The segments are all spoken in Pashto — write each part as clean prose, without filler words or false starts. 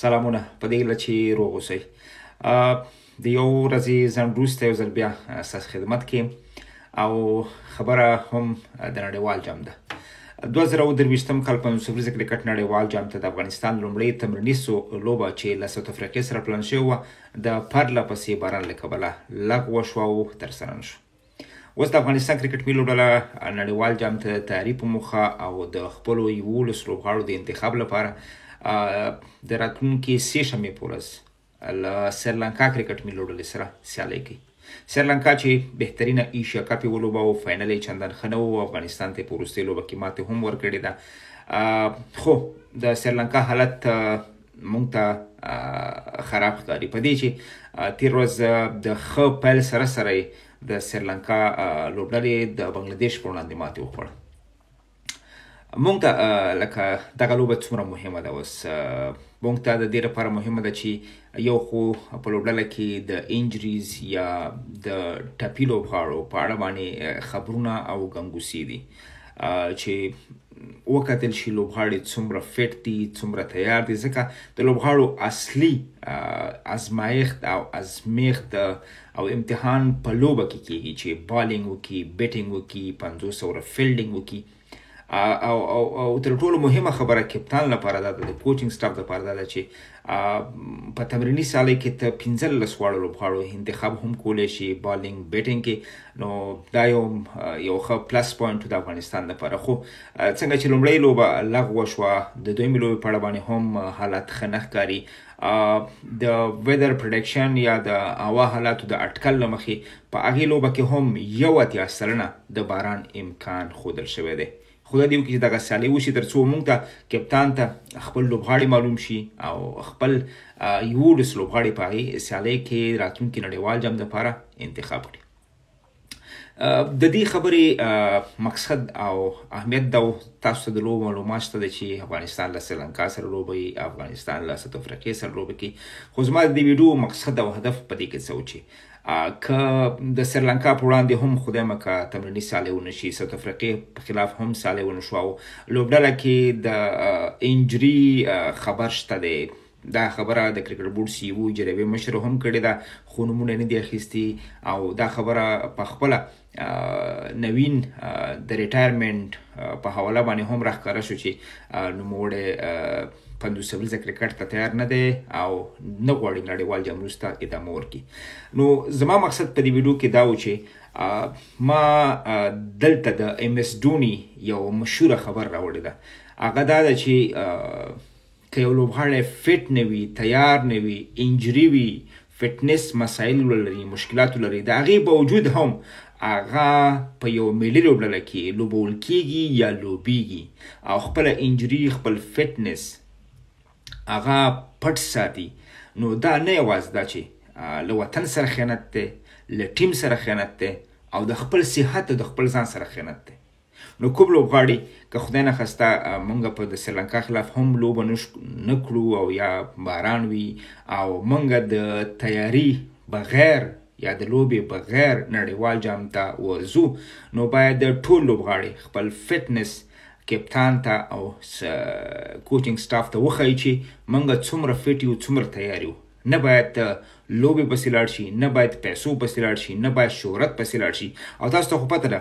سلامونه په دې هیله چې روغ اوسئ. د یو ورځې ځنډ وروسته یو ځل بیا ستاسو خدمت کې او خبره هم د نړیوال جام ده. 2023 کال 15 ورځې کرکټ نړیوال جام ته د افغانستان لومړی تمریني لوبه چې له ساوث افریقا سره پلان شوې وه د پرله پسې باران له کبله لغوه شوه او ترسره نه شوه. اوس د افغانستان کرکټ ملي لوبډله نړیوال جام ته تیاري په موخه او د خپلو 11 لوبغاړو د انتخاب لپاره د راتلونکي سې شنبې په ورځ له سریلانکا کرکټ ملي لوبډلې سره سیالي کوي. سریلانکا چې بهترینه ایشیا کپ یې ولوبه او فاینل یې چندان ښه نه و، افغانستان ته یې په وروستۍ لوبه کې ماتې هم ورکړې ده. خو د سریلانکا حالت موږ ته خراب ښکاري په دې چې تېر ورځ د ښه پیل سره سره د سریلانکا لوبډلې د بنګلادیش پر وړاندې ماتې وخوړه. مونږ ته لکه دغه لوبه څومره مهمه ده، اوس مونږ ته د دې لپاره مهمه ده چې یو خو په لوبډله کې د انجریز یا د ټپي لوبغاړو په اړه باندې خبرونه او ګنګوسې دي چې وکتل شي لوبغاړي څومره فټ دي، څومره تیار دي، ځکه د لوبغاړو اصلي ازمایښت او ازمیښت او امتحان په لوبه کې کیږي چې بالینګ وکړي، بیټینګ وکړي، 500 اوره فیلډینګ وکړي. او تر ټولو مهمه خبره کپتان لپاره دا د کوچینګ سټاف لپاره دا چې په تمریني سیالۍ کې ته 15 واړه لوبغاړو انتخاب هم کولی شي بالینګ بیټینګ کې، نو دا یو ښه پلس پوینټ د افغانستان لپاره. خو څنګه چې لومړۍ لوبه لغوه شوه، د دویمې لوبې په اړه باندې هم حالت ښه نه ښکاري. د ویدر پریډکشن یا د هوا حالاتو د اټکل له مخې په هغې لوبه کې هم 80% د باران امکان ښودل شوی دی. خدای دې وکړي چې دغه سیالۍ وشي تر څو موږ ته کپتان ته خپل لوبغاړي معلوم شي او خپل 11 لوبغاړي په هغې سیالۍ کې راتلونکي نړیوال جام دپاره انتخاب کړي. د دې خبرې مقصد او اهمیت دا تاسو ته د لوبو معلومات شته ده چې افغانستان له سریلانکا سره لوبوي، افغانستان له ساوث افریقا سره لوبه کوي. خو زما د دې ویډیو مقصد او هدف په دې کې څه و چې که د سریلانکا په وړاندې هم خدای مکه تمریني سیالۍ ونه شي، ساوث افریقا په خلاف هم سیالۍ ونه شوه او لوبډله کې د انجري خبر شته دی. دا خبره د کرکټ بورډ سی او جرابې مشر هم کړې ده، خو نومونه نه دي اخیستي او دا خبره په خپله نوین د ریټایرمنټ په حواله باندې هم راښکاره شو چې نوموړی 15 ورځې کرکټ ته تیار نه دی او نه غواړي نړیوال جام وروسته ادامه ورکړي. نو زما مقصد په دې ویډیو کې دا و چې ما دلته د ایم اس ډوني یو مشهوره خبر راوړې ده. هغه دا ده چې که یو لوبغاړی فټ نه وي، تیار نه وي، انجري وي، فټنس مسایل ولري، مشکلات ولري، د هغې باوجود هم هغه په یو ملي لوبډله کې لوبول کیږي یا لوبیږي او خپله انجري، خپل فټنس هغه پټ ساتي، نو دا نه یوازې دا چې له وطن سره خیانت دی، له ټیم سره خیانت دی او د خپل صحت او د خپل ځان سره خیانت دی. نو کوم لوبغاړي که خدای نخواسته موږ په د سریلانکا خلاف هم لوبه نه کړو او یا باران وي او موږ د تیاری بغیر یا د لوبې بغیر نړیوال جام ته ورځو، نو باید د ټول لوبغاړي خپل فټنس کپتان ته او کوچینګ سټاف ته وښایي چې موږ څومره فټ یو، څومره تیار یو. نه باید لوبې پسې لاړ شي، نه باید پیسو پسې لاړ شي، نه باید شهرت پسې لاړ شي. او تاسو ته خو پته ده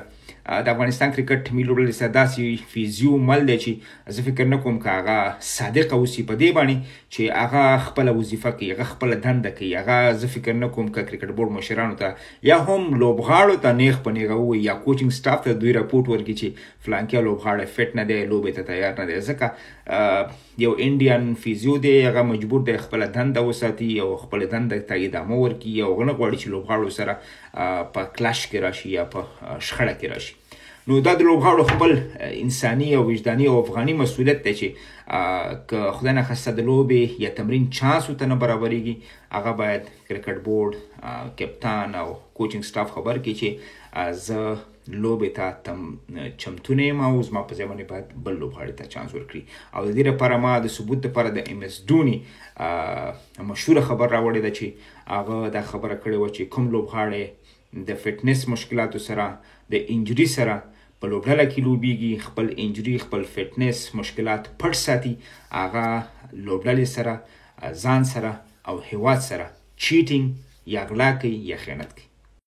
د افغانستان کرکټ ملي لوبډلې سره داسې فیزیو مل دی چې زه فکر نه کوم که هغه صادقه اوسي په دې باندې چې هغه خپله وظیفه کوي، هغه خپله دنده کوي. هغه زه فکر نه کوم که کرکټ بورډ مشرانو ته یا هم لوبغاړو ته نیغ په نیغه ووایي یا کوچینګ سټاف ته دوی راپورټ ورکړي چې فلانکي لوبغاړی فټ نه دی، لوبې ته تیار نه دی، ځکه یو انډین فیزیو دی، هغه مجبور دی خپله دنده وساتي او خپله دنده ته ادامه ورکړي او هغه نه غواړي چې لوبغاړو سره په کلاش کې راشي یا په شخړه کې راشي. نو دا د لوبغاړو خپل انساني او وجداني او افغاني مسؤلیت دی چې که خدای نخواسته د لوبې یا تمرین چانس ورته نه برابریږي، هغه باید کرکټ بورډ، کپتان او کوچینګ سټاف خبر کړي چې زه لوبې ته چمتو نه یم او زما په ځای باندې باید بل لوبغاړي ته چانس ورکړي. او د دې لپاره ما د ثبوت لپاره د ایم اس ډوني مشهوره خبر راوړې ده چې هغه دا خبره کړې وه چې کوم لوبغاړی د فټنس مشکلاتو سره، د انجري سره په لوبډله کې لوبیږي، خپل انجري، خپل فټنس مشکلات پټ ساتي، هغه لوبډلې سره ځان سره او هیواد سره چیټینګ یا غلا کوي یا خیانت کوي.